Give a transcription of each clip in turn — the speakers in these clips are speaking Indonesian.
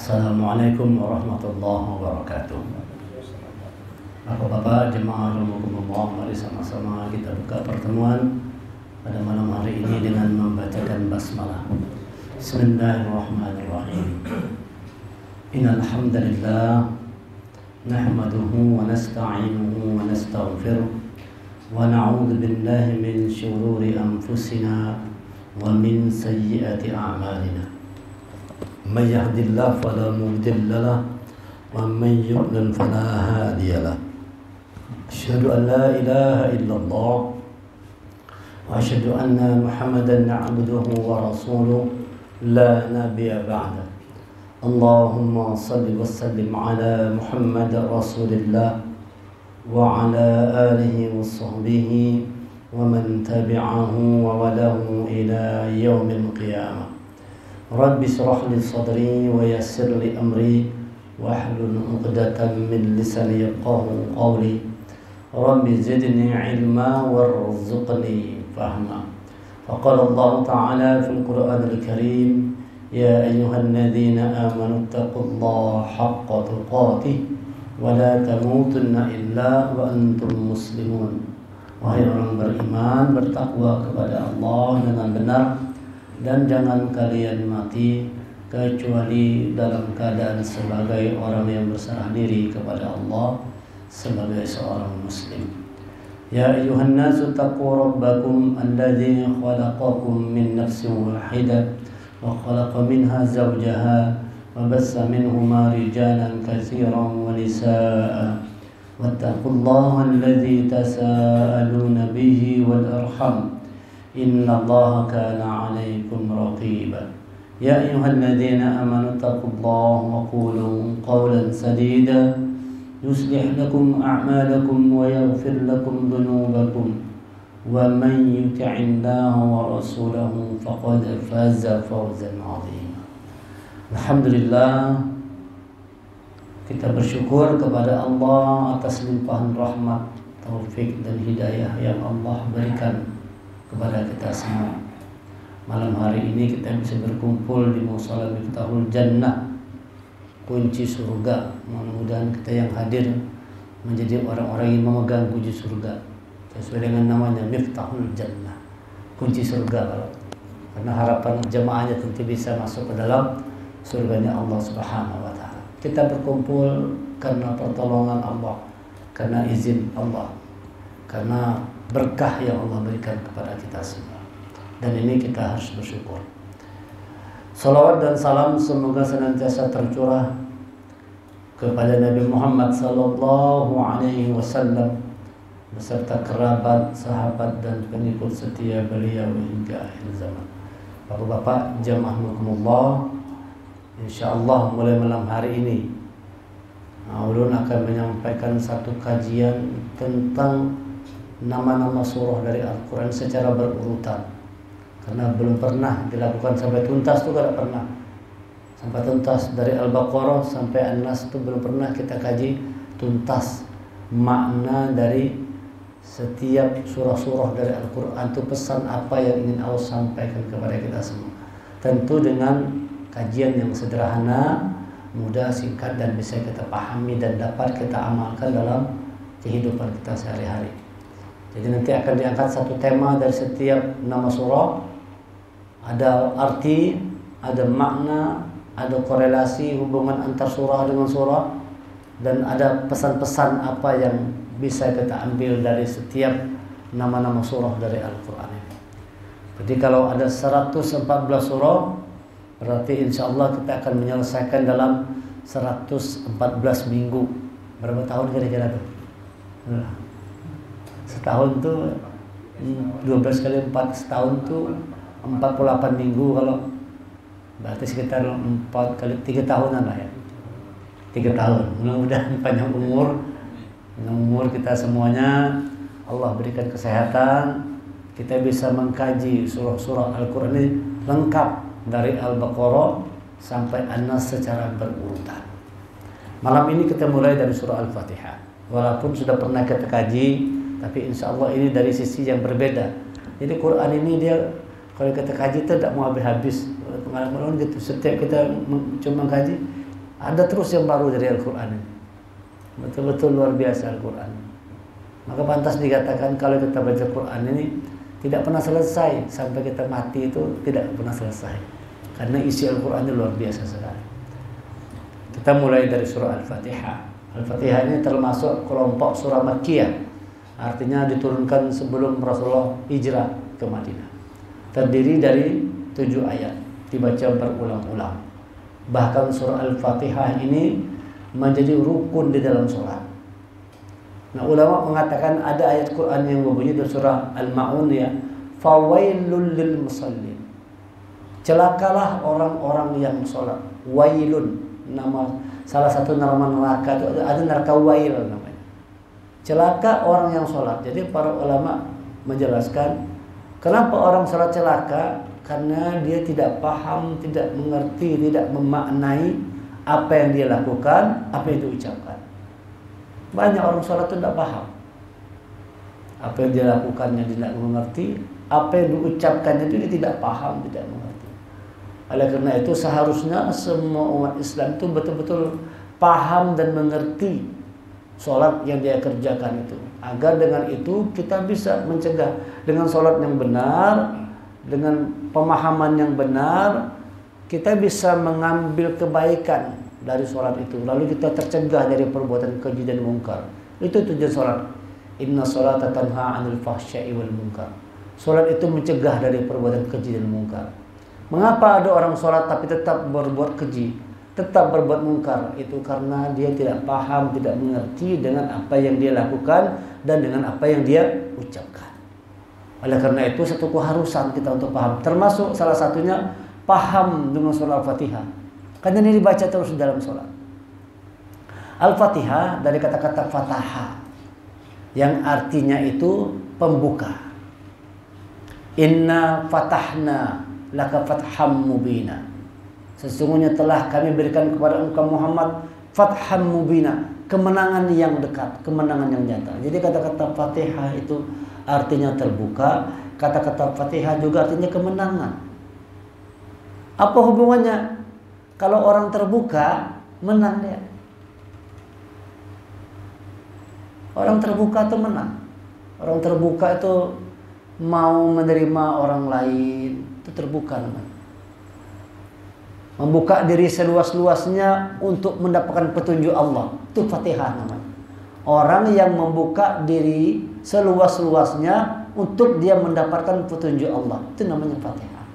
Assalamualaikum warahmatullahi wabarakatuh. Bapak-bapak jemaah rahimakumullah, mari sama-sama kita buka pertemuan pada malam hari ini dengan membacakan basmalah. Bismillahirrahmanirrahim. Innal hamdalillah nahmaduhu wa nasta'inuhu wa nastaghfiruh wa na'udzu billahi min shururi anfusina wa min sayyiati a'malina. Man yahdihillahu fala mudilla lahu wa man yudlil fala hadiya lahu. Asyhadu an la ilaha illallah wa asyhadu anna Muhammadan 'abduhu wa rasuluhu la nabiyya ba'da. Allahumma shalli wa sallim ala Muhammad rasulillah wa ala alihi wa sahbihi wa man tabi'ahu wa walahu ila yaumil qiyamah. Rabbi shrah li sadri wa yassir li amri wahlul 'uqdatam min lisani yafqahu qawli. Rabbi zidni ilma warzuqni fahma. Faqala Allah Ta'ala fil Qur'anil Karim, ya ayyuhalladzina amanu taqullaha haqqa tuqatih wa la tamutunna illa wa antum muslimun. Wahai orang beriman, bertakwa kepada Allah dengan benar dan jangan kalian mati kecuali dalam keadaan sebagai orang yang berserah diri kepada Allah sebagai seorang muslim. Ya ayyuhan nasu taqu rabbakum alladzi khalaqakum min nafsin wahidah wa khalaqa minha zawjaha wa bassa minhuma rijalan katsiran wa nisaa'a wattaqullaha alladzi tasaaluna bihi wal arham innallaha kana 'alaikum raqiba. Ya ayyuhalladzina amanu taqullaha wa qulu qawlan sadida yuslih lakum a'malakum wa yaghfir lakum dhunubakum wa man yuti'illaha wa rasulahu faqad faza fawzan 'azima. Alhamdulillah, kita bersyukur kepada Allah atas limpahan rahmat, taufik dan hidayah yang Allah berikan kepada kita semua. Malam hari ini kita bisa berkumpul di Musala Miftahul Jannah, kunci surga. Mudah-mudahan kita yang hadir menjadi orang-orang yang memegang kunci surga sesuai dengan namanya, Miftahul Jannah, kunci surga. Karena harapan jemaahnya tentu bisa masuk ke dalam surganya Allah Subhanahu wa Ta'ala. Kita berkumpul karena pertolongan Allah, karena izin Allah, karena berkah yang Allah berikan kepada kita semua. Dan ini kita harus bersyukur. Salawat dan salam semoga senantiasa tercurah kepada Nabi Muhammad sallallahu alaihi wasallam beserta kerabat, sahabat dan pengikut setia beliau hingga akhir zaman. Bapak-bapak jamaah rahimakumullah, insyaallah mulai malam hari ini ulun akan menyampaikan satu kajian tentang nama-nama surah dari Al-Quran secara berurutan, karena belum pernah dilakukan sampai tuntas, itu tidak pernah sampai tuntas. Dari Al-Baqarah sampai An-Nas itu belum pernah kita kaji tuntas makna dari setiap surah-surah dari Al-Quran, itu pesan apa yang ingin Allah sampaikan kepada kita semua. Tentu dengan kajian yang sederhana, mudah, singkat dan bisa kita pahami dan dapat kita amalkan dalam kehidupan kita sehari-hari. Jadi nanti akan diangkat satu tema dari setiap nama surah, ada arti, ada makna, ada korelasi hubungan antar surah dengan surah, dan ada pesan-pesan apa yang bisa kita ambil dari setiap nama-nama surah dari Al-Quran ini. Jadi kalau ada 114 surah, berarti insya Allah kita akan menyelesaikan dalam 114 minggu. Berapa tahun kira-kira tuh? Setahun tuh 12 kali 4, setahun tuh 48 minggu. Kalau berarti sekitar 4 kali 3 tahunan lah ya, 3 tahun. Mudah-mudahan panjang umur kita semuanya, Allah berikan kesehatan, kita bisa mengkaji surah-surah Al-Quran ini lengkap dari Al-Baqarah sampai An-Nas secara berurutan. Malam ini kita mulai dari surah Al-Fatihah. Walaupun sudah pernah kita kaji, tapi insya Allah ini dari sisi yang berbeda. Jadi Quran ini dia kalau kita kaji itu tidak mau habis-habis. Pengalaman gitu, setiap kita cuma kaji Ada terus yang baru dari Al-Quran ini. Betul-betul luar biasa Al-Quran. Maka pantas dikatakan kalau kita baca Quran ini tidak pernah selesai. Sampai kita mati itu tidak pernah selesai. Karena isi Al-Quran itu luar biasa sekali. Kita mulai dari surah Al-Fatihah. Al-Fatihah ini termasuk kelompok surah Makkiyah. Artinya diturunkan sebelum Rasulullah hijrah ke Madinah. Terdiri dari 7 ayat. Dibaca berulang-ulang. Bahkan surah Al-Fatihah ini menjadi rukun di dalam sholat. Nah, ulama mengatakan ada ayat Quran yang berbunyi di surah Al-Ma'un ya, fawailul lil musallin. Celakalah orang-orang yang sholat. Wailun, nama salah satu nama neraka itu ada neraka wail namanya. Celaka orang yang sholat. Jadi para ulama menjelaskan kenapa orang sholat celaka. Karena dia tidak paham, tidak mengerti, tidak memaknai apa yang dia lakukan, apa yang dia ucapkan. Banyak orang sholat itu tidak paham. Apa yang dia lakukannya dia tidak mengerti, apa yang diucapkannya itu dia tidak paham, tidak mengerti. Oleh karena itu seharusnya semua umat Islam itu betul-betul paham dan mengerti sholat yang dia kerjakan itu. Agar dengan itu kita bisa mencegah dengan sholat yang benar, dengan pemahaman yang benar, kita bisa mengambil kebaikan dari sholat itu. Lalu kita tercegah dari perbuatan keji dan mungkar. Itu tujuan sholat. Inna sholata tanha 'anil fahsya'i wal munkar. Sholat itu mencegah dari perbuatan keji dan mungkar. Mengapa ada orang sholat tapi tetap berbuat keji, tetap berbuat mungkar? Itu karena dia tidak paham, tidak mengerti dengan apa yang dia lakukan dan dengan apa yang dia ucapkan. Oleh karena itu satu keharusan kita untuk paham. Termasuk salah satunya paham dengan surah Al-Fatihah. Karena ini dibaca terus dalam sholat. Al-Fatihah dari kata-kata fataha, yang artinya itu pembuka. Inna fatahna laka fatham mubina. Sesungguhnya telah kami berikan kepada engkau Muhammad fatham mubina, kemenangan yang dekat, kemenangan yang nyata. Jadi kata-kata Fatihah itu artinya terbuka, kata-kata Fatihah juga artinya kemenangan. Apa hubungannya? Kalau orang terbuka, menang dia. Orang terbuka itu menang. Orang terbuka itu mau menerima orang lain, itu terbuka namanya. Membuka diri seluas-luasnya untuk mendapatkan petunjuk Allah, itu Fatihah namanya. Orang yang membuka diri seluas-luasnya untuk dia mendapatkan petunjuk Allah, itu namanya Fatihah.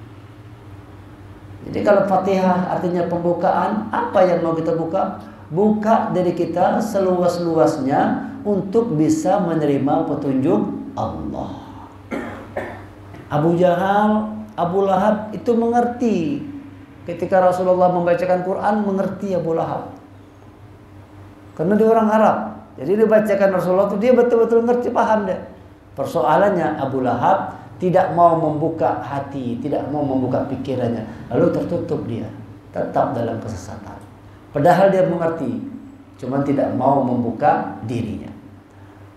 Jadi kalau Fatihah artinya pembukaan, apa yang mau kita buka? Buka diri kita seluas-luasnya untuk bisa menerima petunjuk Allah. Abu Jahal, Abu Lahab itu mengerti. Ketika Rasulullah membacakan Quran, mengerti Abu Lahab. Karena dia orang Arab. Jadi dibacakan Rasulullah itu dia betul-betul ngerti, paham deh. Persoalannya Abu Lahab tidak mau membuka hati, tidak mau membuka pikirannya. Lalu tertutup dia, tetap dalam kesesatan. Padahal dia mengerti, cuma tidak mau membuka dirinya.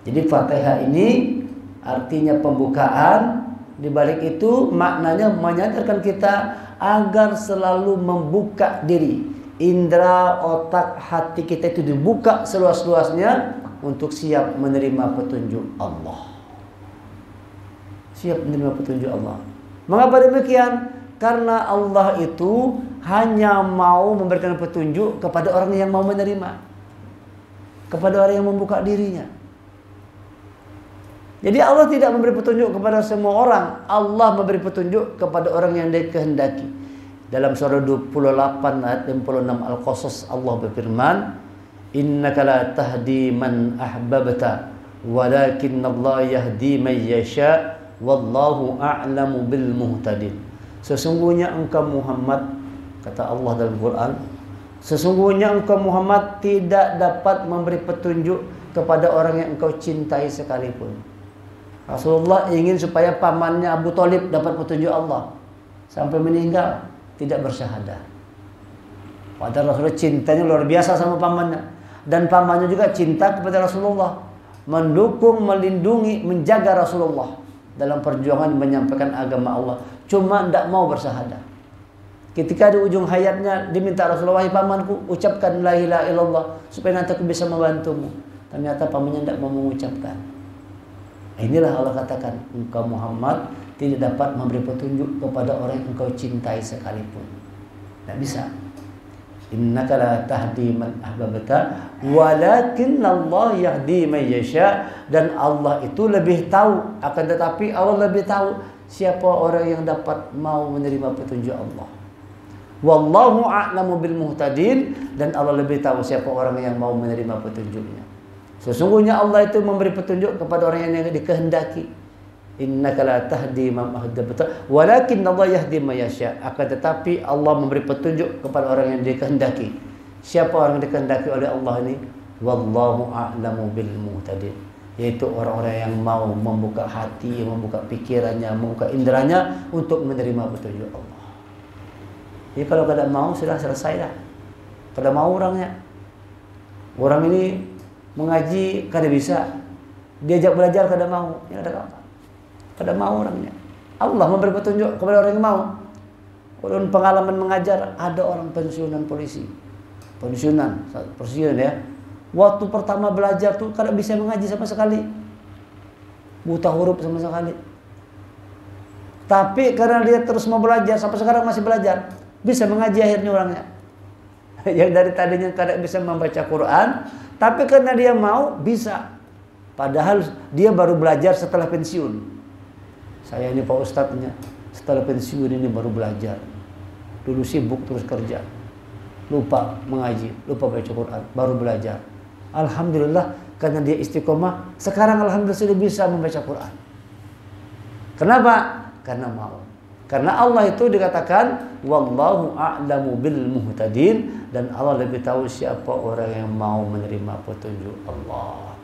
Jadi Fatihah ini artinya pembukaan. Di balik itu maknanya menyadarkan kita agar selalu membuka diri. Indra, otak, hati kita itu dibuka seluas-luasnya untuk siap menerima petunjuk Allah. Siap menerima petunjuk Allah. Mengapa demikian? Karena Allah itu hanya mau memberikan petunjuk kepada orang yang mau menerima, kepada orang yang membuka dirinya. Jadi Allah tidak memberi petunjuk kepada semua orang. Allah memberi petunjuk kepada orang yang dia kehendaki. Dalam surah 28 ayat 56 Al-Qasas Allah berfirman, innaka la tahdi man ahbabta walakinnallaha yahdi man yasha wallahu a'lamu bil muhtadin. Sesungguhnya engkau Muhammad, kata Allah dalam Quran, sesungguhnya engkau Muhammad tidak dapat memberi petunjuk kepada orang yang engkau cintai sekalipun. Rasulullah ingin supaya pamannya Abu Thalib dapat petunjuk Allah sampai meninggal tidak bersyahadah. Padahal Rasulullah cintanya luar biasa sama pamannya, dan pamannya juga cinta kepada Rasulullah, mendukung, melindungi, menjaga Rasulullah dalam perjuangan menyampaikan agama Allah. Cuma tidak mau bersyahadah. Ketika di ujung hayatnya diminta Rasulullah, "Wahai pamanku, ucapkan la ilaha illallah supaya nanti aku bisa membantumu." Ternyata pamannya tidak mau mengucapkan. Inilah Allah katakan, engkau Muhammad tidak dapat memberi petunjuk kepada orang yang engkau cintai sekalipun. Tidak bisa. Innaka la tahdi man ahbabta walakin Allah yahdi man yasha. Dan Allah itu lebih tahu, akan tetapi Allah lebih tahu siapa orang yang dapat mau menerima petunjuk Allah. Wallahu a'lamu bil muhtadin. Dan Allah lebih tahu siapa orang yang mau menerima petunjuknya. Sesungguhnya Allah itu memberi petunjuk kepada orang yang dikehendaki. Innaka la tahdi man ahbabta walakin Allah yahdi man yasha. Akan tetapi Allah memberi petunjuk kepada orang yang dikehendaki. Siapa orang yang dikehendaki oleh Allah ini? Wallahu a'lamu bil muhtadin. Yaitu orang-orang yang mau membuka hati, membuka pikirannya, membuka inderanya untuk menerima petunjuk Allah. Jadi kalau kada mau sudah selesai dah. Kada mau orangnya. Orang ini mengaji kada bisa. Diajak belajar kada mau. Ya ada apa? Kada mau orangnya. Allah memberi petunjuk kepada orang yang mau. Kalau pengalaman mengajar, ada orang pensiunan polisi. Pensiunan ya. Waktu pertama belajar tuh kada bisa mengaji sama sekali. Buta huruf sama sekali. Tapi karena dia terus mau belajar, sampai sekarang masih belajar, bisa mengaji akhirnya orangnya. Yang dari tadinya kada bisa membaca Quran, tapi karena dia mau, bisa. Padahal dia baru belajar setelah pensiun. Saya ini Pak Ustadznya, setelah pensiun ini baru belajar. Dulu sibuk terus kerja, lupa mengaji, lupa baca Quran, baru belajar. Alhamdulillah karena dia istiqomah, sekarang alhamdulillah sudah bisa membaca Quran. Kenapa? Karena mau. Karena Allah itu dikatakan wallahu a'lamu bil muhtadin, dan Allah lebih tahu siapa orang yang mau menerima petunjuk Allah.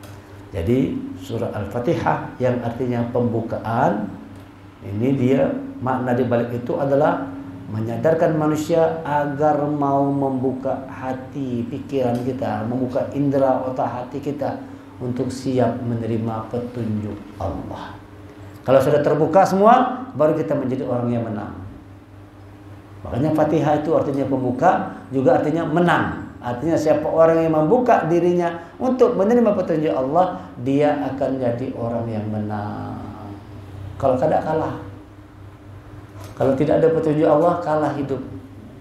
Jadi surah Al-Fatihah yang artinya pembukaan, ini dia makna di balik itu adalah menyadarkan manusia agar mau membuka hati pikiran kita, membuka indera otak hati kita untuk siap menerima petunjuk Allah. Kalau sudah terbuka semua, baru kita menjadi orang yang menang. Makanya Fatihah itu artinya pembuka, juga artinya menang. Artinya siapa orang yang membuka dirinya untuk menerima petunjuk Allah, dia akan jadi orang yang menang. Kalau kada kalah. Kalau tidak ada petunjuk Allah, kalah hidup.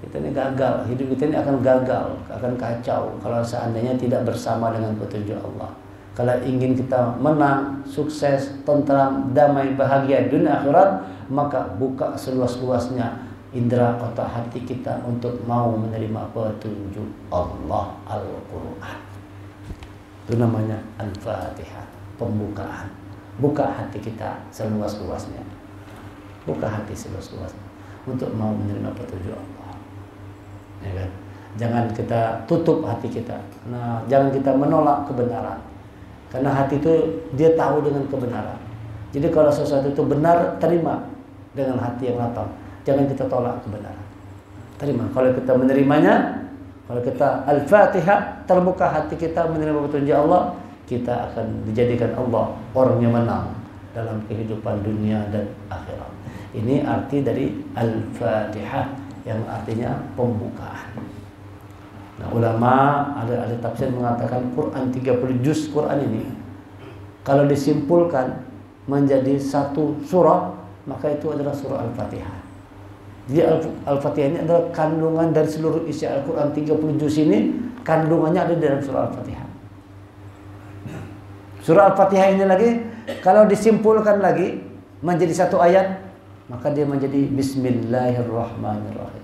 Kita ini gagal, hidup kita ini akan gagal, akan kacau kalau seandainya tidak bersama dengan petunjuk Allah. Kalau ingin kita menang, sukses, tentram, damai, bahagia dunia akhirat, maka buka seluas-luasnya indera otak hati kita untuk mau menerima petunjuk Allah Al-Quran. Itu namanya Al-Fatihah, pembukaan. Buka hati kita seluas-luasnya. Buka hati seluas-luasnya untuk mau menerima petunjuk Allah. Ya kan? Jangan kita tutup hati kita. Nah, jangan kita menolak kebenaran. Karena hati itu dia tahu dengan kebenaran. Jadi kalau sesuatu itu benar, terima dengan hati yang lapang. Jangan kita tolak kebenaran. Terima. Kalau kita menerimanya, kalau kita Al-Fatihah, terbuka hati kita menerima petunjuk Allah, kita akan dijadikan Allah orang yang menang dalam kehidupan dunia dan akhirat. Ini arti dari Al-Fatihah yang artinya pembukaan. Nah, ulama ada tafsir mengatakan Quran 30 juz Quran ini kalau disimpulkan menjadi satu surah, maka itu adalah surah Al-Fatihah. Jadi Al-Fatihah ini adalah kandungan dari seluruh isi Al-Quran 30 juz ini, kandungannya ada dalam surah Al-Fatihah. Surah Al-Fatihah ini lagi kalau disimpulkan lagi menjadi satu ayat, maka dia menjadi Bismillahirrahmanirrahim.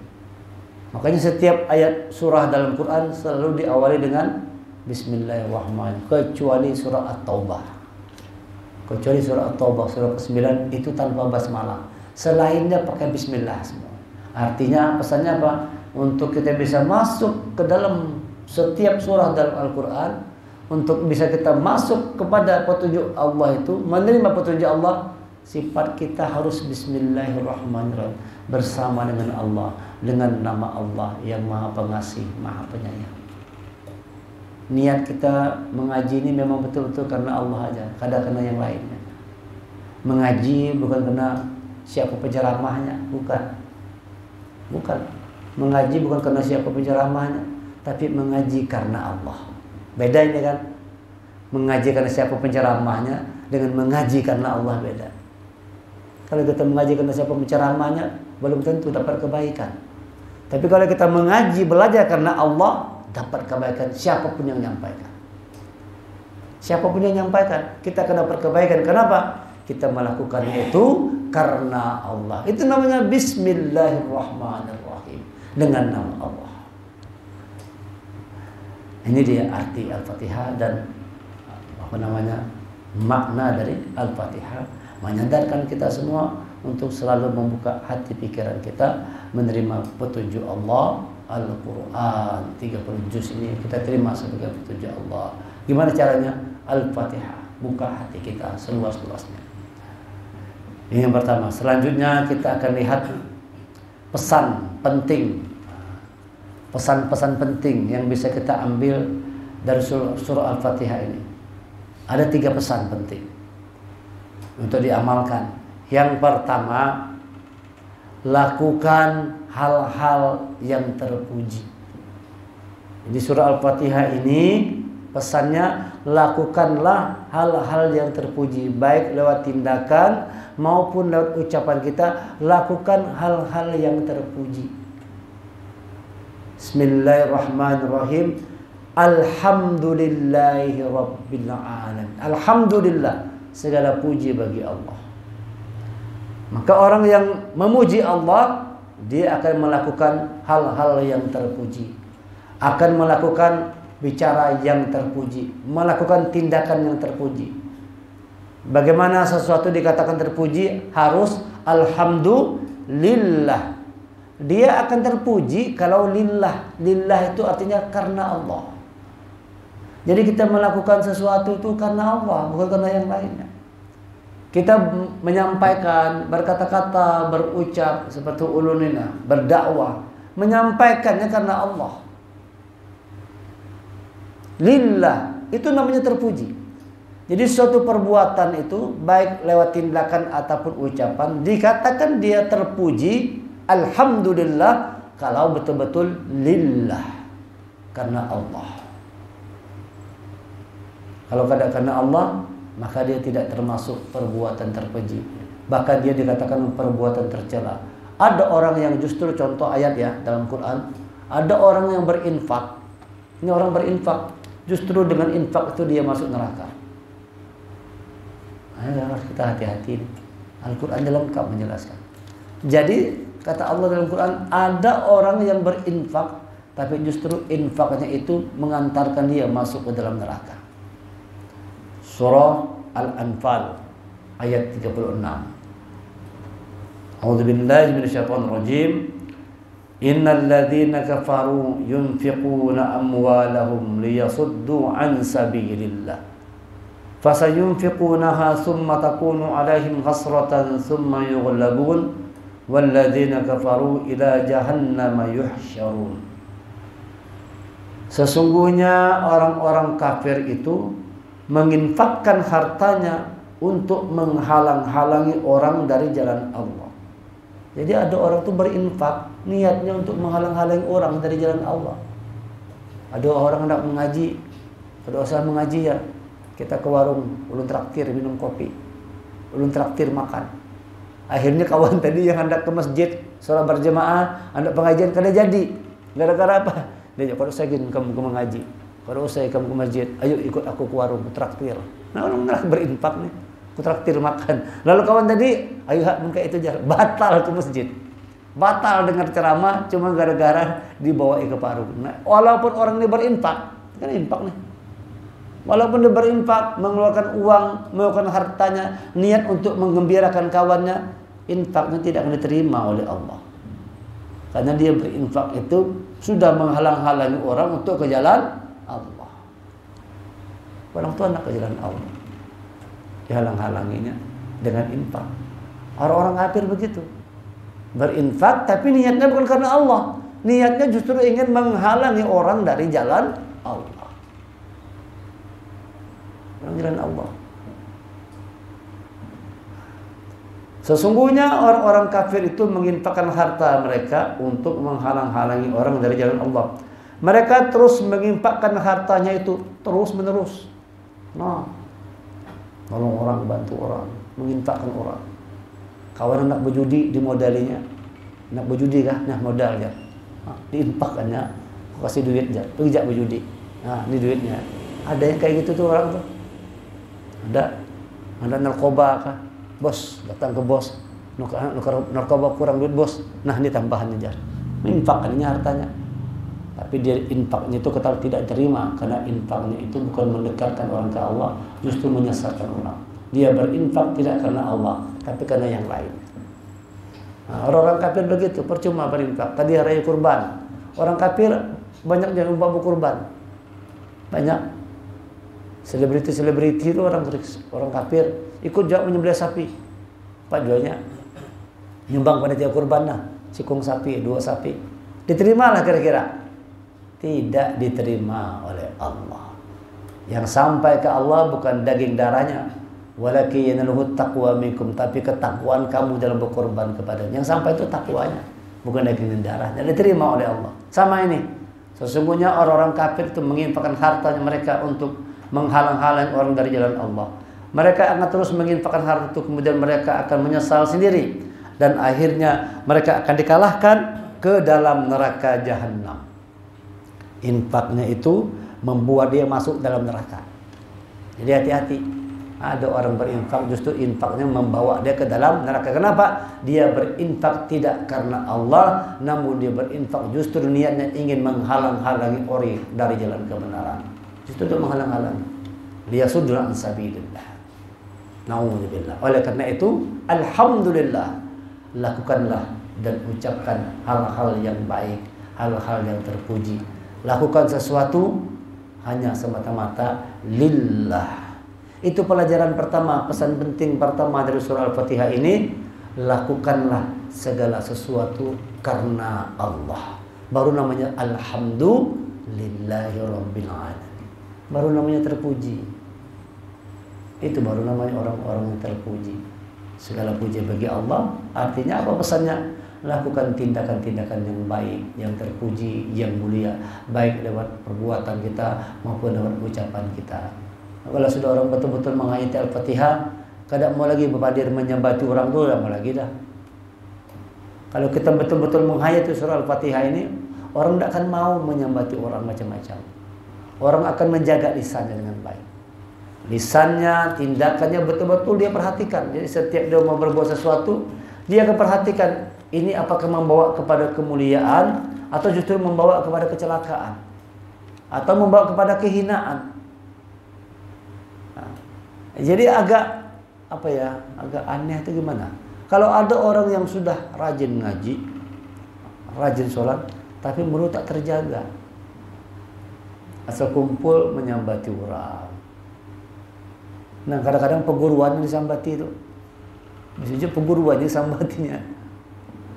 Makanya setiap ayat surah dalam Quran selalu diawali dengan Bismillahirrahmanirrahim, kecuali surah At-Taubah. Kecuali surah At-Taubah, surah ke-9 itu tanpa basmalah. Selainnya pakai Bismillah semua. Artinya pesannya apa? Untuk kita bisa masuk ke dalam setiap surah dalam Al-Quran, untuk bisa kita masuk kepada petunjuk Allah itu, menerima petunjuk Allah, sifat kita harus Bismillahirrahmanirrahim, bersama dengan Allah, dengan nama Allah yang Maha Pengasih, Maha Penyayang. Niat kita mengaji ini memang betul-betul karena Allah aja, kadang karena yang lainnya. Mengaji bukan karena siapa penceramahnya, bukan. Mengaji bukan karena siapa penceramahnya, tapi mengaji karena Allah. Beda ini kan. Mengaji karena siapa penceramahnya dengan mengaji karena Allah beda. Kalau kita mengaji karena siapa penceramahnya, belum tentu dapat kebaikan. Tapi kalau kita mengaji, belajar karena Allah, dapat kebaikan siapapun yang menyampaikan. Siapapun yang menyampaikan, kita akan dapat kebaikan. Kenapa? Kita melakukannya itu karena Allah. Itu namanya Bismillahirrahmanirrahim. Dengan nama Allah. Ini dia arti Al-Fatihah dan makna dari Al-Fatihah. Menyadarkan kita semua untuk selalu membuka hati pikiran kita, menerima petunjuk Allah. Al-Quran 30 juz ini kita terima sebagai petunjuk Allah. Gimana caranya? Al-Fatihah, buka hati kita seluas-luasnya. Ini yang pertama. Selanjutnya kita akan lihat pesan penting, pesan-pesan penting yang bisa kita ambil dari surah Al-Fatihah ini. Ada 3 pesan penting untuk diamalkan. Yang pertama, lakukan hal-hal yang terpuji. Di surah Al-Fatihah ini pesannya, lakukanlah hal-hal yang terpuji, baik lewat tindakan maupun lewat ucapan kita. Lakukan hal-hal yang terpuji. Bismillahirrahmanirrahim. Alhamdulillahi Rabbil Alamin. Alhamdulillah, segala puji bagi Allah. Maka orang yang memuji Allah, dia akan melakukan hal-hal yang terpuji, akan melakukan bicara yang terpuji, melakukan tindakan yang terpuji. Bagaimana sesuatu dikatakan terpuji? Harus alhamdulillah. Dia akan terpuji kalau lillah. Lillah itu artinya karena Allah. Jadi kita melakukan sesuatu itu karena Allah, bukan karena yang lainnya. Kita menyampaikan, berkata-kata, berucap seperti ulunina, berdakwah, menyampaikannya karena Allah. Lillah, itu namanya terpuji. Jadi suatu perbuatan itu, baik lewat tindakan ataupun ucapan, dikatakan dia terpuji, alhamdulillah, kalau betul-betul lillah, karena Allah. Kalau karena Allah, maka dia tidak termasuk perbuatan terpuji. Bahkan dia dikatakan perbuatan tercela. Ada orang yang justru, contoh ayat ya dalam Quran, ada orang yang berinfak. Ini orang berinfak, justru dengan infak itu dia masuk neraka. Harus kita hati-hati. Al-Quran lengkap menjelaskan. Jadi kata Allah dalam Quran, ada orang yang berinfak, tapi justru infaknya itu mengantarkan dia masuk ke dalam neraka. Surah Al-Anfal ayat 36. A'udzubillahi minasyaitonir rajim. Innal ladzina kafaru yunfiquna amwalahum liyasuddu an sabilillah. Fasayunfiqunaha thumma takunu 'alaihim hasratan thumma yughlabun wal ladzina kafaru ila jahannam yuhsyarun. Sesungguhnya orang-orang kafir itu menginfakkan hartanya untuk menghalang-halangi orang dari jalan Allah. Jadi ada orang itu berinfak, niatnya untuk menghalang-halangi orang dari jalan Allah. Ada orang hendak mengaji, pada usaha mengaji ya, kita ke warung, ulun traktir minum kopi, ulun traktir makan. Akhirnya kawan tadi yang hendak ke masjid, sholat berjemaah, hendak pengajian kada jadi. Gara-gara apa? Dia kalau saya ingin kamu ke mengaji, kalau saya kamu ke masjid, ayo ikut aku ke warung, traktir. Nah orang berinfak nih, aku traktir makan. Lalu kawan tadi, ayo mungkin itu jar, batal ke masjid, batal dengar ceramah, cuma gara-gara dibawa ke warung. Nah, walaupun orang ini berinfak, kan infak nih. Walaupun dia berinfak, mengeluarkan uang, mengeluarkan hartanya, niat untuk menggembirakan kawannya, infaknya tidak akan diterima oleh Allah. Karena dia berinfak itu sudah menghalang-halangi orang untuk ke jalan Allah. Orang tua anak ke jalan Allah, dihalang-halanginya dengan infak. Orang-orang kafir begitu, berinfak tapi niatnya bukan karena Allah, niatnya justru ingin menghalangi orang dari jalan Allah. Jalan Allah. Sesungguhnya orang-orang kafir itu menginfakkan harta mereka untuk menghalang-halangi orang dari jalan Allah. Mereka terus menginfakkan hartanya itu terus menerus. Nah, nolong orang, bantu orang, menginfakkan orang. Kawan nak berjudi dimodalinya, nak berjudi kah? Nah modalnya, nah, diinfakkannya, kasih duit aja, pergi jak berjudi. Nah ini duitnya. Ada yang kayak gitu tuh orang tuh. Ada narkoba kah? Bos datang ke bos, narkoba kurang duit bos. Nah ini tambahannya aja, infakkan ini hartanya. Tapi dia infaknya itu tidak terima, karena infaknya itu bukan mendekatkan orang ke Allah, justru menyesatkan orang. Dia berinfak tidak karena Allah, tapi karena yang lain. Nah, orang-orang kafir begitu, percuma berinfak. Tadi hari kurban, orang kafir banyak yang lupa berkurban, banyak selebriti itu orang kafir ikut juga menyembelih sapi. Pak jualnya nyumbang pada dia kurban lah, sikung sapi, 2 sapi. Diterimalah kira-kira? Tidak diterima oleh Allah. Yang sampai ke Allah bukan daging darahnya, walakin yanaluhu taqwa minkum, tapi ketakwaan kamu dalam berkorban kepadanya. Yang sampai itu takwanya, bukan daging dan darahnya. Diterima oleh Allah. Sama ini. Sesungguhnya orang-orang kafir itu menginfakkan hartanya mereka untuk menghalang-halangi orang dari jalan Allah. Mereka akan terus menginfakkan harta itu, kemudian mereka akan menyesal sendiri, dan akhirnya mereka akan dikalahkan ke dalam neraka jahanam. Infaknya itu membuat dia masuk dalam neraka. Jadi hati-hati. Ada orang berinfak justru infaknya membawa dia ke dalam neraka. Kenapa? Dia berinfak tidak karena Allah, namun dia berinfak justru niatnya ingin menghalang-halangi orang dari jalan kebenaran. Justru itu menghalang-halangi. Liyasuddu an sabilillah. Na'udzubillah. Oleh karena itu, alhamdulillah, lakukanlah dan ucapkan hal-hal yang baik, hal-hal yang terpuji. Lakukan sesuatu hanya semata-mata lillah. Itu pelajaran pertama, pesan penting pertama dari surah Al-Fatihah ini. Lakukanlah segala sesuatu karena Allah. Baru namanya alhamdulillahirabbil alamin. Baru namanya terpuji. Itu baru namanya orang-orang yang terpuji. Segala puji bagi Allah. Artinya apa pesannya? Lakukan tindakan-tindakan yang baik, yang terpuji, yang mulia, baik lewat perbuatan kita maupun lewat ucapan kita. Kalau sudah orang betul-betul menghayati Al-Fatihah, kada mau lagi berpadir menyembati orang tu, dah mau lagi dah. Kalau kita betul-betul menghayati surah Al-Fatihah ini, orang tidak akan mau menyembati orang macam-macam. Orang akan menjaga lisannya dengan baik. Lisannya, tindakannya betul-betul dia perhatikan. Jadi setiap dia mau berbuat sesuatu, dia akan perhatikan ini apakah membawa kepada kemuliaan atau justru membawa kepada kecelakaan atau membawa kepada kehinaan. Nah, jadi agak aneh itu gimana? Kalau ada orang yang sudah rajin ngaji, rajin sholat, tapi mulut tak terjaga, asal kumpul menyambati orang. Nah kadang-kadang perguruan yang disambati itu, misalnya perguruan yang disambatinya.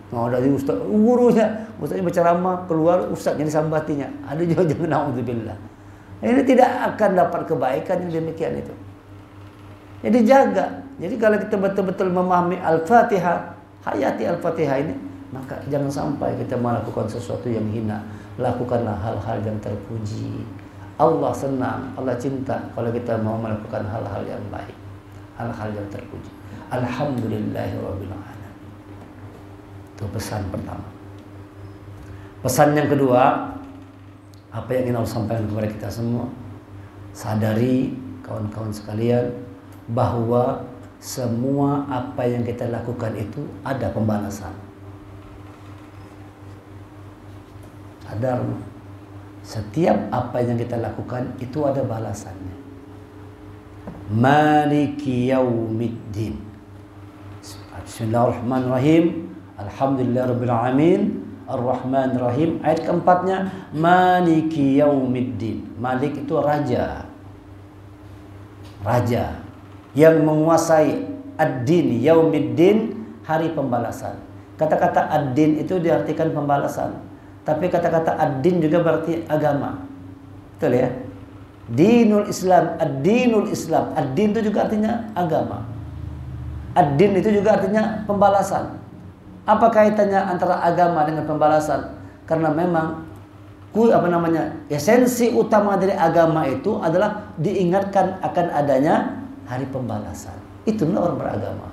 Nah dari ustaz, gurunya, ustaznya berceramah keluar, ustaznya disambatinya. Ada juga jangan na'udzubillah. Ini tidak akan dapat kebaikan yang demikian itu. Jadi jaga. Jadi kalau kita betul-betul memahami Al-Fatihah, hayati Al-Fatihah ini, maka jangan sampai kita melakukan sesuatu yang hina. Lakukanlah hal-hal yang terpuji. Allah senang, Allah cinta kalau kita mau melakukan hal-hal yang baik, hal-hal yang terpuji. Alhamdulillahirabbil alamin. Itu pesan pertama. Pesan yang kedua, apa yang ingin Allah sampaikan kepada kita semua, sadari kawan-kawan sekalian bahwa semua apa yang kita lakukan itu ada pembalasan. Sadar, setiap apa yang kita lakukan itu ada balasannya. Maliki yaumiddin. Bismillahirrahmanirrahim. Alhamdulillahirabbil alamin. Ar-Rahmanir-Rahim. Ayat keempatnya Maliki yaumiddin. Malik itu raja. Raja yang menguasai ad-din, yaumiddin, hari pembalasan. Kata-kata ad-din itu diartikan pembalasan. Tapi kata-kata ad-din juga berarti agama. Betul ya? Dinul Islam, ad-dinul Islam. Ad-din itu juga artinya agama. Ad-din itu juga artinya pembalasan. Apa kaitannya antara agama dengan pembalasan? Karena memang esensi utama dari agama itu adalah diingatkan akan adanya hari pembalasan. Itulah orang beragama.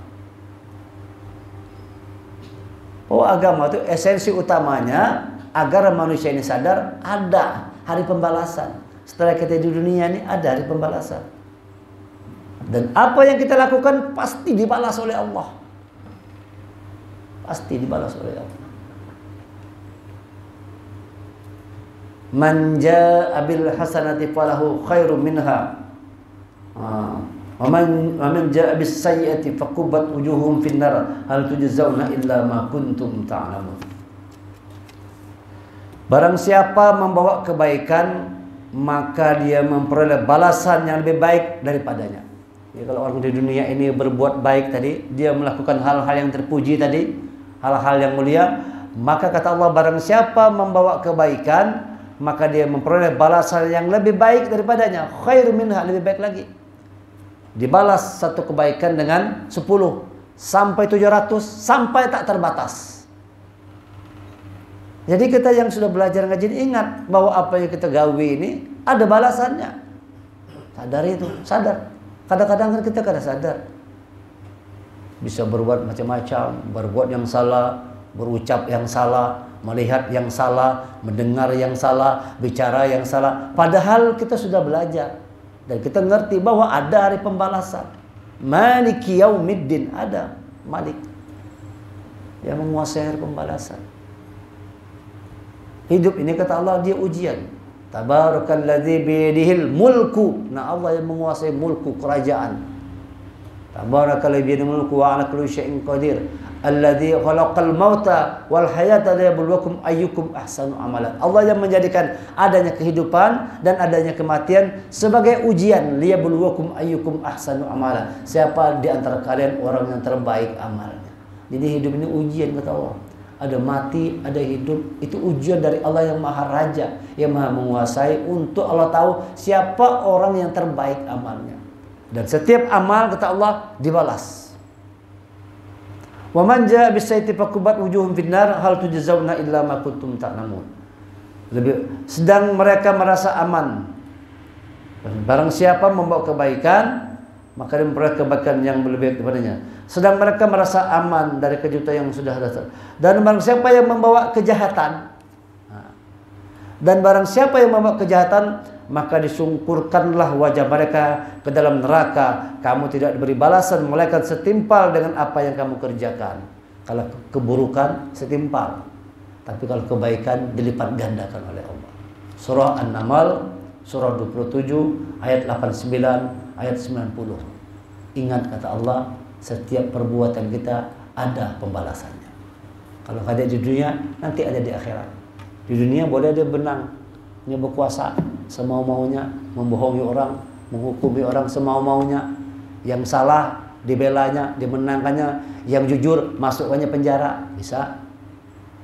Oh, agama itu esensi utamanya agar manusia ini sadar ada hari pembalasan. Setelah kita di dunia ini ada hari pembalasan. Dan apa yang kita lakukan pasti dibalas oleh Allah. Pasti dibalas oleh Allah. Man jaa'a bil hasanati falahu khairum minha. Wa man jaa'a bis sayyi'ati faqubbat wujuhum finnar hal tujzauna illa ma kuntum ta'lamun. Barang siapa membawa kebaikan, maka dia memperoleh balasan yang lebih baik daripadanya. Ya, kalau orang di dunia ini berbuat baik tadi, dia melakukan hal-hal yang terpuji tadi, hal-hal yang mulia, maka kata Allah, barang siapa membawa kebaikan, maka dia memperoleh balasan yang lebih baik daripadanya. Khairu minha, lebih baik lagi. Dibalas satu kebaikan dengan 10 sampai 700 sampai tak terbatas. Jadi kita yang sudah belajar ngaji ingat bahwa apa yang kita gawe ini ada balasannya. Sadar itu, sadar. Kadang-kadang kan kita kada sadar. Bisa berbuat macam-macam, berbuat yang salah, berucap yang salah, melihat yang salah, mendengar yang salah, bicara yang salah. Padahal kita sudah belajar dan kita ngerti bahwa ada hari pembalasan. Maliki yaumiddin, ada Malik yang menguasai hari pembalasan. Hidup ini kata Allah dia ujian. Tabarakalladzi biyadihil mulku. Nah, Allah yang menguasai mulku kerajaan. Tabarakalladzi biyadihil mulku wa 'ala kulli syai'in qadir. Alladzi khalaqal mauta wal hayata liyabluwakum ayyukum ahsanu amalan. Allah yang menjadikan adanya kehidupan dan adanya kematian sebagai ujian. Liyabluwakum ayyukum ahsanu amalan. Siapa di antara kalian orang yang terbaik amalnya. Jadi hidup ini ujian kata Allah. Ada mati, ada hidup. Itu ujian dari Allah yang Maha Raja, yang Maha Menguasai, untuk Allah tahu siapa orang yang terbaik amalnya. Dan setiap amal kata Allah dibalas. Wa man jaa bis-sayyi fakubat wujuhum finnar hal tujzauna illa ma kuntum ta'lamun. Sedang mereka merasa aman. Barang siapa membawa kebaikan, maka dia memperoleh kebaikan yang lebih daripadanya. Sedang mereka merasa aman dari kejutan yang sudah datang. Dan barang siapa yang membawa kejahatan, maka disungkurkanlah wajah mereka ke dalam neraka. Kamu tidak diberi balasan melainkan setimpal dengan apa yang kamu kerjakan. Kalau keburukan setimpal, tapi kalau kebaikan dilipat gandakan oleh Allah. Surah An-Naml surah 27 ayat 89 ayat 90. Ingat kata Allah, setiap perbuatan kita ada pembalasannya. Kalau ada di dunia, nanti ada di akhirat. Di dunia boleh dia benang, dia berkuasa semau-maunya, membohongi orang, menghukumi orang semau-maunya. Yang salah dibelanya, dimenangkannya. Yang jujur masukkannya penjara, bisa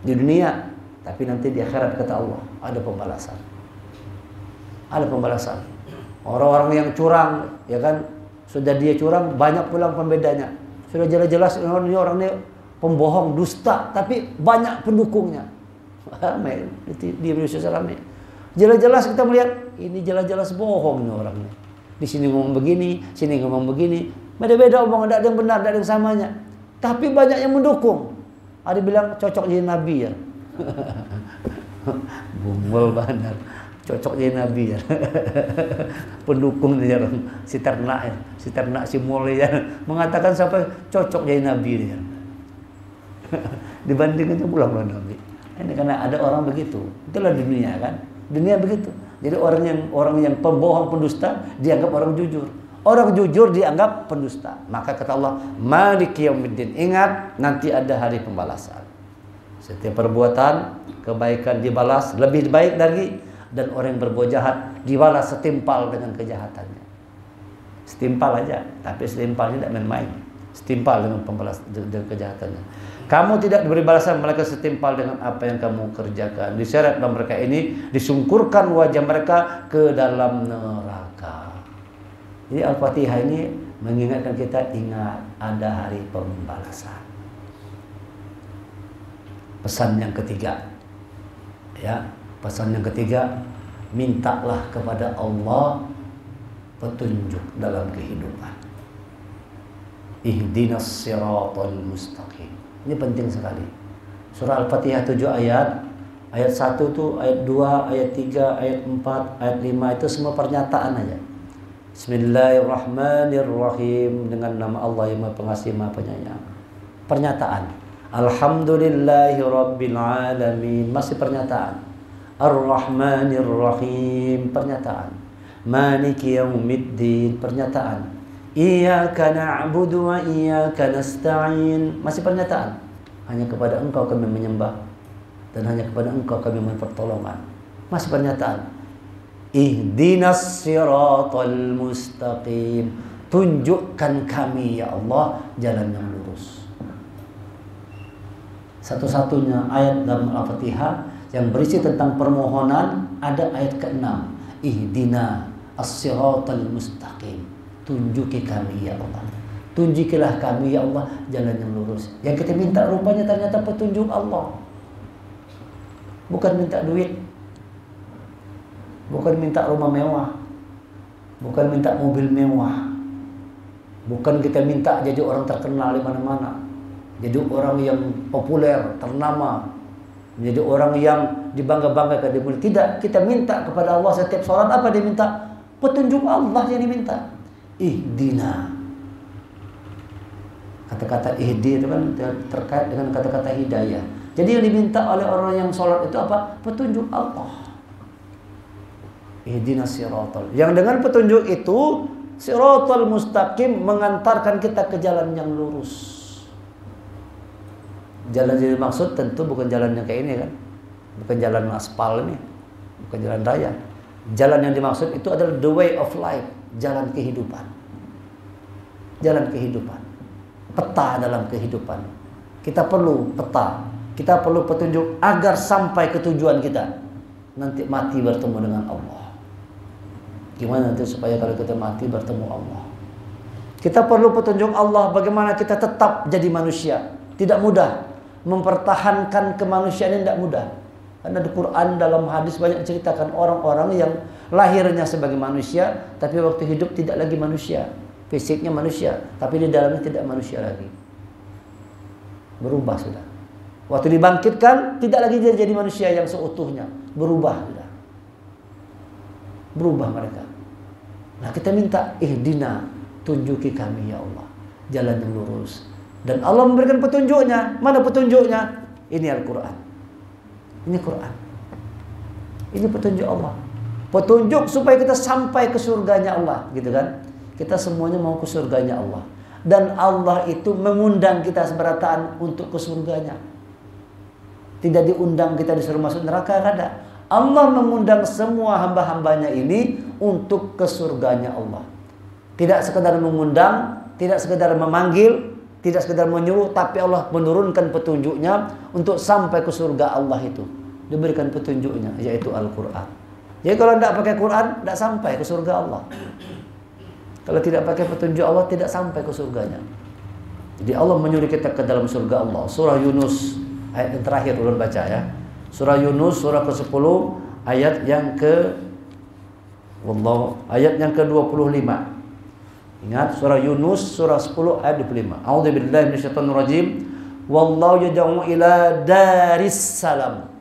di dunia. Tapi nanti di akhirat kata Allah ada pembalasan. Ada pembalasan. Orang-orang yang curang, ya kan, sudah dia curang, banyak pulang pembedanya. Sudah jelas-jelas orang ini pembohong, dusta, tapi banyak pendukungnya. Ramai di Indonesia ramai. Jelas-jelas kita melihat ini jelas-jelas bohong nih orangnya. Di sini ngomong begini, sini ngomong begini. Beda-beda omong, tidak ada yang benar, tidak ada yang samanya. Tapi banyak yang mendukung. Ada bilang cocok jadi nabi ya. Bungul benar. Cocok jadi nabi ya. Pendukung dia si ternak ya, si mulai ya, mengatakan sampai cocok jadi nabi dia. Dibandingkan pulang nabi. Ini karena ada orang begitu. Itulah dunia kan. Dunia begitu. Jadi orang yang pembohong, pendusta dianggap orang jujur. Orang jujur dianggap pendusta. Maka kata Allah, Maliki yaumiddin. Ingat nanti ada hari pembalasan. Setiap perbuatan kebaikan dibalas lebih baik lagi. Dan orang yang berbuat jahat dibalas setimpal dengan kejahatannya. Setimpal aja, tapi setimpalnya tidak main-main. Setimpal dengan dengan kejahatannya. Kamu tidak diberi balasan melainkan setimpal dengan apa yang kamu kerjakan. Diseret mereka ini, disungkurkan wajah mereka ke dalam neraka. Jadi Al-Fatihah ini mengingatkan kita ingat ada hari pembalasan. Pesan yang ketiga, ya, pesan yang ketiga, mintalah kepada Allah petunjuk dalam kehidupan. Ihdinas siratal mustaqim. Ini penting sekali. Surah Al-Fatihah 7 ayat. Ayat 1 tuh, ayat 2, ayat 3, ayat 4, ayat 5 itu semua pernyataan aja. Bismillahirrahmanirrahim, dengan nama Allah yang Maha Pengasih Maha Penyayang. Pernyataan. Alhamdulillahirabbil alamin, masih pernyataan. Ar-Rahmanirrahim, pernyataan. Maliki yaumiddin, pernyataan. Iyyaka na'budu wa iyyaka nasta'in, masih pernyataan. Hanya kepada Engkau kami menyembah dan hanya kepada Engkau kami mohon pertolongan. Masih pernyataan. Ihdinas siratal mustaqim, tunjukkan kami ya Allah jalan yang lurus. Satu-satunya ayat dalam Al-Fatihah yang berisi tentang permohonan ada ayat ke-6. Ihdina as-siratal mustaqim, tunjuki kami ya Allah, tunjukilah kami ya Allah jalan yang lurus. Yang kita minta rupanya ternyata petunjuk Allah, bukan minta duit, bukan minta rumah mewah, bukan minta mobil mewah, bukan kita minta jadi orang terkenal di mana-mana, jadi orang yang populer, ternama, menjadi orang yang dibangga-banggakan di dunia. Tidak, kita minta kepada Allah setiap sholat apa diminta? Petunjuk Allah yang diminta. Ihdina. Kata-kata ihdi itu kan terkait dengan kata-kata hidayah. Jadi yang diminta oleh orang yang sholat itu apa? Petunjuk Allah. Ihdinas siratal. Yang dengan petunjuk itu, siratal mustaqim, mengantarkan kita ke jalan yang lurus. Jalan yang dimaksud tentu bukan jalan yang kayak ini kan, bukan jalan aspal ini, bukan jalan raya. Jalan yang dimaksud itu adalah the way of life, jalan kehidupan. Jalan kehidupan, peta dalam kehidupan. Kita perlu peta, kita perlu petunjuk agar sampai ke tujuan kita. Nanti mati bertemu dengan Allah. Gimana nanti supaya kalau kita mati bertemu Allah? Kita perlu petunjuk Allah bagaimana kita tetap jadi manusia. Tidak mudah. Mempertahankan kemanusiaan ini tidak mudah. Karena di Quran dalam hadis banyak ceritakan orang-orang yang lahirnya sebagai manusia, tapi waktu hidup tidak lagi manusia. Fisiknya manusia, tapi di dalamnya tidak manusia lagi. Berubah sudah. Waktu dibangkitkan tidak lagi jadi manusia yang seutuhnya. Berubah sudah. Berubah mereka. Nah kita minta ihdina, tunjuki kami ya Allah jalan yang lurus. Dan Allah memberikan petunjuknya. Mana petunjuknya? Ini Al-Quran. Ini Quran. Ini petunjuk Allah. Petunjuk supaya kita sampai ke surganya Allah, gitu kan? Kita semuanya mau ke surganya Allah. Dan Allah itu mengundang kita seberataan untuk ke surganya. Tidak diundang kita disuruh masuk neraka, ada. Allah mengundang semua hamba-hambanya ini untuk ke surganya Allah. Tidak sekedar mengundang, tidak sekedar memanggil, tidak sekedar menyuruh, tapi Allah menurunkan petunjuknya untuk sampai ke surga Allah itu. Diberikan petunjuknya, yaitu Al-Quran. Jadi kalau tidak pakai Quran, tidak sampai ke surga Allah. Kalau tidak pakai petunjuk Allah, tidak sampai ke surganya. Jadi Allah menyuruh kita ke dalam surga Allah. Surah Yunus, ayat yang terakhir ulun baca ya. Surah Yunus, surah ke-10, ayat yang ayat yang ke-25. Ingat surah Yunus surah 10 ayat 25. A'udzubillahi minasyaitonir rajim. Wallahu yad'u ila daris salam.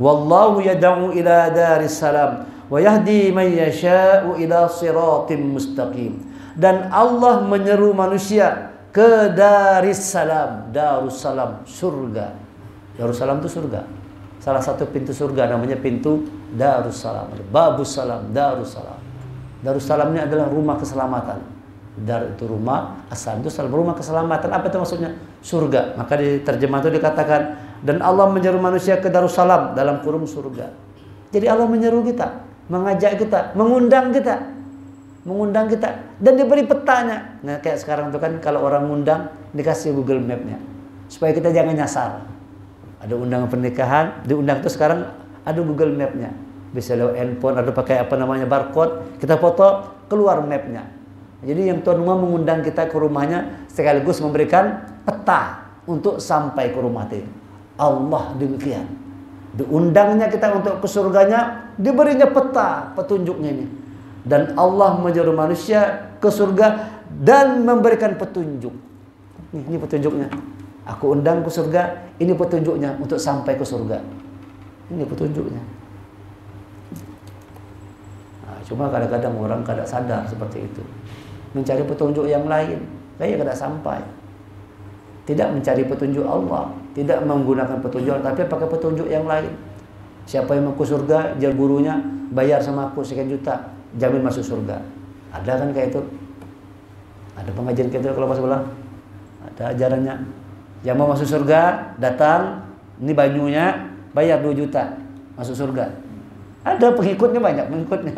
Wallahu yad'u ila daris salam wa yahdi man yasha'u ila siratim mustaqim. Dan Allah menyeru manusia ke daris salam, darussalam, surga. Darussalam itu surga. Salah satu pintu surga namanya pintu Darussalam. Babus salam, Darussalam. Darussalam ini adalah rumah keselamatan. Dar itu rumah, asal itu rumah keselamatan. Apa itu maksudnya? Surga. Maka di terjemah itu dikatakan, dan Allah menyeru manusia ke Darussalam, dalam kurung surga. Jadi Allah menyeru kita, mengajak kita, mengundang kita. Mengundang kita. Dan diberi petanya. Nah kayak sekarang itu kan kalau orang ngundang, dikasih Google Map-nya. Supaya kita jangan nyasar. Ada undangan pernikahan, diundang itu sekarang ada Google Map-nya. Bisa lewat handphone, ada pakai apa namanya barcode, kita foto, keluar map-nya. Jadi yang tuan rumah mengundang kita ke rumahnya sekaligus memberikan peta untuk sampai ke rumah itu. Allah demikian. Diundangnya kita untuk ke surganya, diberinya peta petunjuknya ini. Dan Allah menyuruh manusia ke surga dan memberikan petunjuk. Ini petunjuknya. Aku undang ke surga, ini petunjuknya untuk sampai ke surga. Ini petunjuknya. Nah, cuma kadang-kadang orang kadang sadar seperti itu. Mencari petunjuk yang lain, kayak kadang sampai. Tidak mencari petunjuk Allah, tidak menggunakan petunjuk, tapi pakai petunjuk yang lain. Siapa yang mau ke surga, jar gurunya, bayar sama aku sekian juta, jamin masuk surga. Ada kan kayak itu? Ada pengajian kita kalau masuk pulang, ada ajarannya. Yang mau masuk surga, datang, ini banyunya, bayar 2 juta, masuk surga. Ada pengikutnya banyak, pengikutnya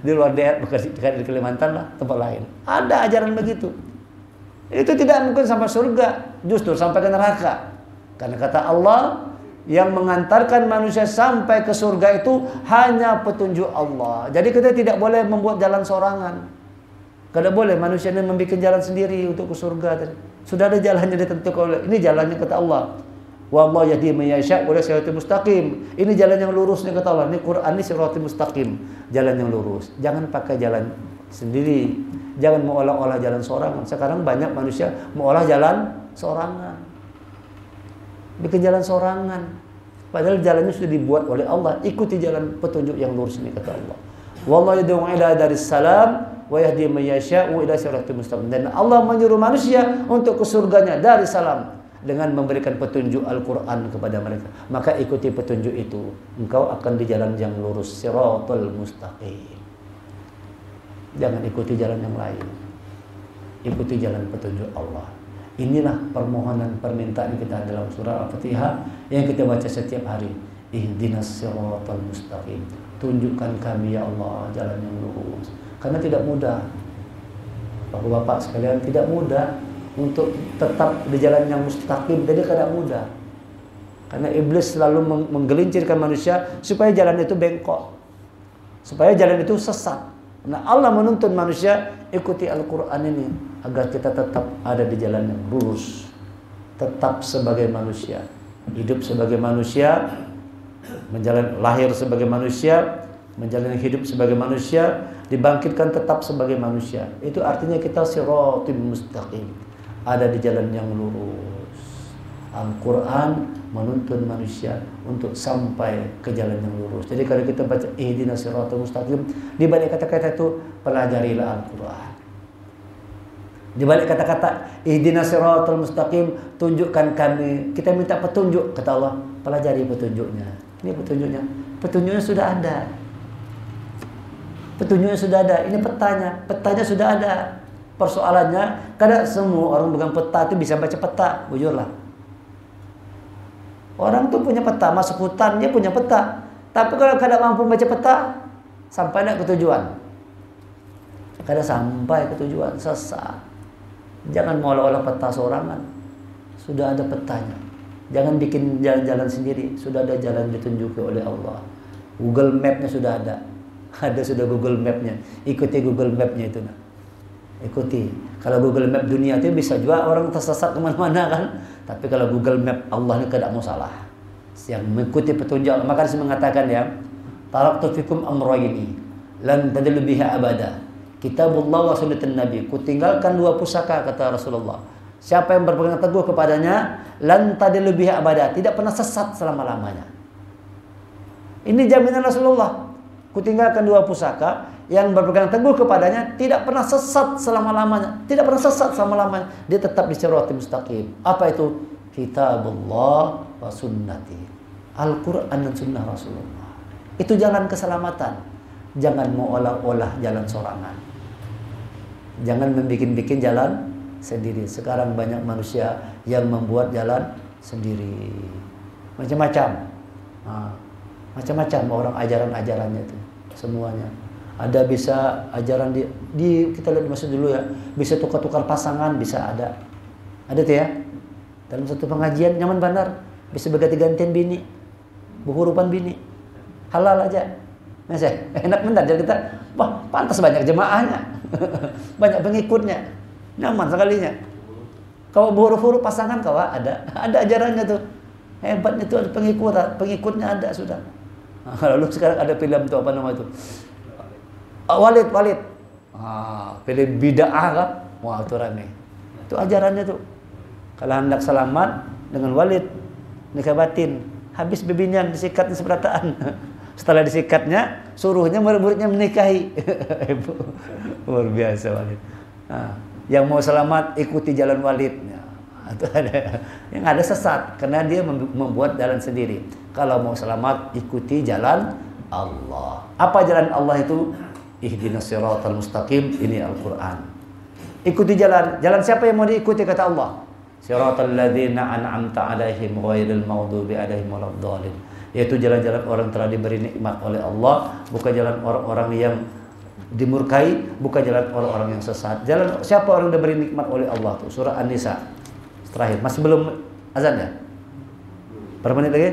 di luar daerah, bukan di Kalimantan lah, tempat lain. Ada ajaran begitu. Itu tidak mungkin sampai surga, justru sampai ke neraka. Karena kata Allah, yang mengantarkan manusia sampai ke surga itu hanya petunjuk Allah. Jadi kita tidak boleh membuat jalan sorangan. Tidak boleh manusia ini membuat jalan sendiri untuk ke surga. Sudah ada jalannya ditentukan oleh, ini jalannya kata Allah. Wallahu yahdi man yasha' ila siratal mustaqim. Ini jalan yang lurus nih kata Allah. Ini Quran ini siratal mustaqim, jalan yang lurus. Jangan pakai jalan sendiri. Jangan mengolah-olah jalan sorangan. Sekarang banyak manusia mengolah jalan sorangan. Bikin jalan sorangan. Padahal jalannya sudah dibuat oleh Allah. Ikuti jalan petunjuk yang lurus ini kata Allah. Wallahu yad'u ila daris salam wa yahdi man yasha'u ila siratal mustaqim. Dan Allah menyuruh manusia untuk ke surganya dari salam dengan memberikan petunjuk Al-Qur'an kepada mereka. Maka ikuti petunjuk itu, engkau akan di jalan yang lurus, siratal mustaqim. Jangan ikuti jalan yang lain. Ikuti jalan petunjuk Allah. Inilah permohonan permintaan kita dalam surah Al-Fatihah yang kita baca setiap hari. Ihdinas siratal mustaqim. Tunjukkan kami ya Allah jalan yang lurus. Karena tidak mudah, Bapak-bapak sekalian, tidak mudah untuk tetap di jalan yang mustaqim. Jadi tidak mudah. Karena iblis selalu menggelincirkan manusia supaya jalan itu bengkok, supaya jalan itu sesat. Nah, Allah menuntun manusia ikuti Al-Quran ini agar kita tetap ada di jalan yang lurus, tetap sebagai manusia, hidup sebagai manusia, lahir sebagai manusia, menjalani hidup sebagai manusia, dibangkitkan tetap sebagai manusia. Itu artinya kita siratal mustaqim, ada di jalan yang lurus. Al-Quran menuntun manusia untuk sampai ke jalan yang lurus. Jadi kalau kita baca ihdinas siratal mustaqim, di balik kata-kata itu pelajarilah Al-Quran. Di balik kata-kata ihdinas siratal mustaqim, tunjukkan kami, kita minta petunjuk kata Allah, pelajari petunjuknya. Ini petunjuknya. Petunjuknya sudah ada. Petunjuknya sudah ada. Ini petanya. Petanya sudah ada. Persoalannya, kadang semua orang pegang peta itu bisa baca peta, bujurlah. Orang tuh punya peta, masuk hutan dia punya peta. Tapi kalau kadang mampu baca peta, sampai tidak ke tujuan. Kadang sampai ke tujuan, sesat. Jangan olah-olah peta sorangan. Sudah ada petanya. Jangan bikin jalan-jalan sendiri. Sudah ada jalan ditunjuki oleh Allah. Google Map-nya sudah ada. Ada sudah Google Map-nya. Ikuti Google Map-nya itu. Nah. Ikuti. Kalau Google Map dunia itu bisa juga orang tersesat kemana-mana kan. Tapi kalau Google Map Allah ini tidak mau salah. Yang mengikuti petunjuk. Maka saya mengatakan ya, taraktu fikum amrayni lan tadillu biha abada. Kitabullah wa sunnatun Nabi. Kutinggalkan 2 pusaka kata Rasulullah. Siapa yang berpegang teguh kepadanya, lan tadillu biha abada, tidak pernah sesat selama-lamanya. Ini jaminan Rasulullah. Kutinggalkan 2 pusaka, yang berpegang teguh kepadanya tidak pernah sesat selama-lamanya. Tidak pernah sesat selama-lamanya. Dia tetap di siratal mustaqim. Apa itu? Kitabullah wa sunnati. Al-Quran dan sunnah Rasulullah. Itu jalan keselamatan. Jangan mau olah-olah jalan sorangan. Jangan membikin-bikin jalan sendiri. Sekarang banyak manusia yang membuat jalan sendiri. Macam-macam. Macam-macam orang ajaran-ajarannya itu. Semuanya. Ada bisa ajaran kita lihat masuk dulu ya. Bisa tukar-tukar pasangan, bisa ada. Ada tuh ya. Dalam satu pengajian nyaman benar. Bisa berganti-gantian bini. Berhurupan bini. Halal aja. Enak benar. Jadi kita, wah pantas banyak jemaahnya. Banyak pengikutnya. Nyaman sekalinya. Kalau huruf-huruf pasangan ada ajarannya tuh. Hebatnya tuh ada pengikutnya ada sudah. Lalu sekarang ada film tuh apa nama itu? Walid. Film bid'ah kan? Wah, itu rame. Itu ajarannya tuh. Kalau hendak selamat dengan Walid nikah batin, habis bibinyan disikatnya seberataan. Setelah disikatnya, suruhnya murid-muridnya menikahi. Luar biasa Walid. Yang mau selamat ikuti jalan Walid. Itu ada. Yang ada sesat karena dia membuat jalan sendiri. Kalau mau selamat ikuti jalan Allah. Apa jalan Allah itu? Ihdinas siratal mustaqim, ini Al-Qur'an. Ikuti jalan siapa yang mau diikuti kata Allah? Siratal ladzina an'amta 'alaihim ghairil maghdubi 'alaihim waladdallin. Yaitu jalan-jalan orang telah diberi nikmat oleh Allah, bukan jalan orang-orang yang dimurkai, bukan jalan orang-orang yang sesat. Jalan siapa orang yang diberi nikmat oleh Allah tuh? Surah An-Nisa. Terakhir, masih belum azan ya? Berapa menit lagi?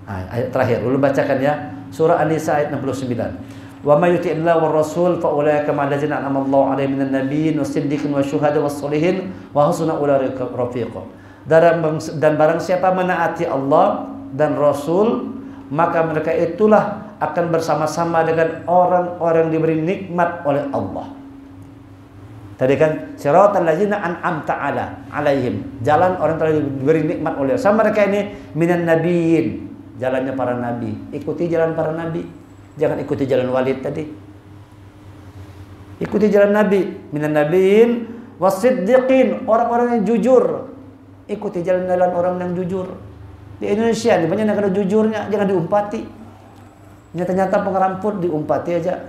Ayat terakhir, dulu bacakan ya. Surah An-Nisa ayat 69. Wa may yuti'illahu war rasul fa ulaika ma'al ladzina an'ama Allahu 'alaihim minan nabiyyin wasiddiqin wasyuhada wassalihin wa husna ulaika rafiqa. Dan barang siapa menaati Allah dan Rasul, maka mereka itulah akan bersama-sama dengan orang-orang diberi nikmat oleh Allah. Tadi kan siratal ladzina an'amta 'alaihim, jalan orang telah diberi nikmat oleh Allah. Sama mereka ini minan nabiyyin, jalannya para nabi. Ikuti jalan para nabi. Jangan ikuti jalan Walid tadi. Ikuti jalan Nabi. Minan nabiyyin wasiddiqin, orang-orang yang jujur. Ikuti jalan-jalan orang yang jujur. Di Indonesia ini banyak negara jujurnya, jangan diumpati. Nyata-nyata pengeramput diumpati aja.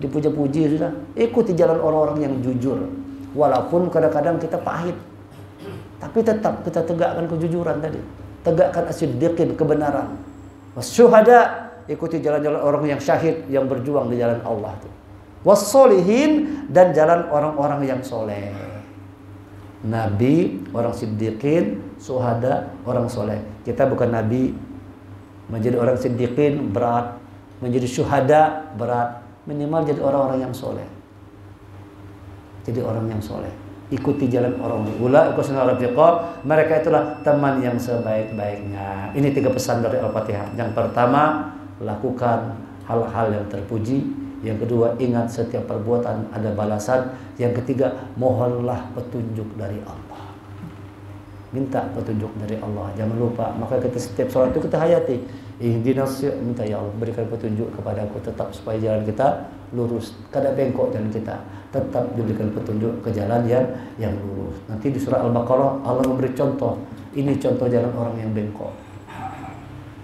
Dipuja-puji sudah. Ikuti jalan orang-orang yang jujur. Walaupun kadang-kadang kita pahit. Tapi tetap kita tegakkan kejujuran tadi. Tegakkan as-siddiqin, kebenaran. Wasyuhada, ikuti jalan-jalan orang yang syahid, yang berjuang di jalan Allah itu. Wassolihin, dan jalan orang-orang yang soleh. Nabi, orang siddiqin, suhada, orang soleh. Kita bukan nabi. Menjadi orang siddiqin berat, menjadi syuhada berat. Minimal jadi orang-orang yang soleh. Jadi orang yang soleh. Ikuti jalan orang ula, mereka itulah teman yang sebaik-baiknya. Ini 3 pesan dari Al-Fatihah. Yang pertama, lakukan hal-hal yang terpuji. Yang kedua, ingat setiap perbuatan ada balasan. Yang ketiga, mohonlah petunjuk dari Allah. Minta petunjuk dari Allah. Jangan lupa, maka kita setiap sholat itu kita hayati. Ihdinas, minta ya Allah berikan petunjuk kepadaku, tetap supaya jalan kita lurus. Kada bengkok jalan kita, tetap diberikan petunjuk ke jalan yang lurus. Nanti di surah Al-Baqarah Allah memberi contoh. Ini contoh jalan orang yang bengkok.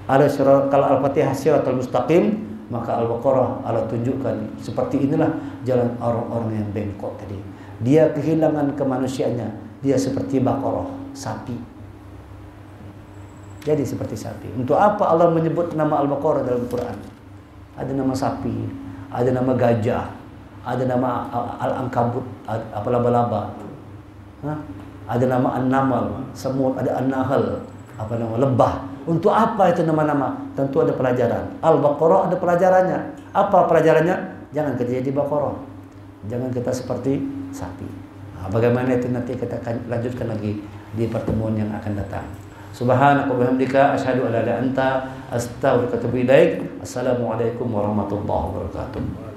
Ada surah, kalau Al-Fatihah siratal mustaqim, maka Al-Baqarah Allah tunjukkan seperti inilah jalan orang-orang yang bengkok tadi. Dia kehilangan kemanusiaannya. Dia seperti Baqarah, sapi. Jadi seperti sapi. Untuk apa Allah menyebut nama Al-Baqarah dalam Quran? Ada nama sapi, ada nama gajah, ada nama Al-Ankabut, apa laba-laba. Ada nama An-Namal, semut, ada An-Nahl, apa nama lebah. Untuk apa itu nama-nama? Tentu ada pelajaran. Al-Baqarah ada pelajarannya. Apa pelajarannya? Jangan kita jadi Baqarah. Jangan kita seperti sapi. Bagaimana itu nanti kita akan lanjutkan lagi di pertemuan yang akan datang. Subhanaka wa bihamdika asyhadu an la ilaha illa anta astaghfiruka wa atubu ilaik. Assalamualaikum warahmatullahi wabarakatuh.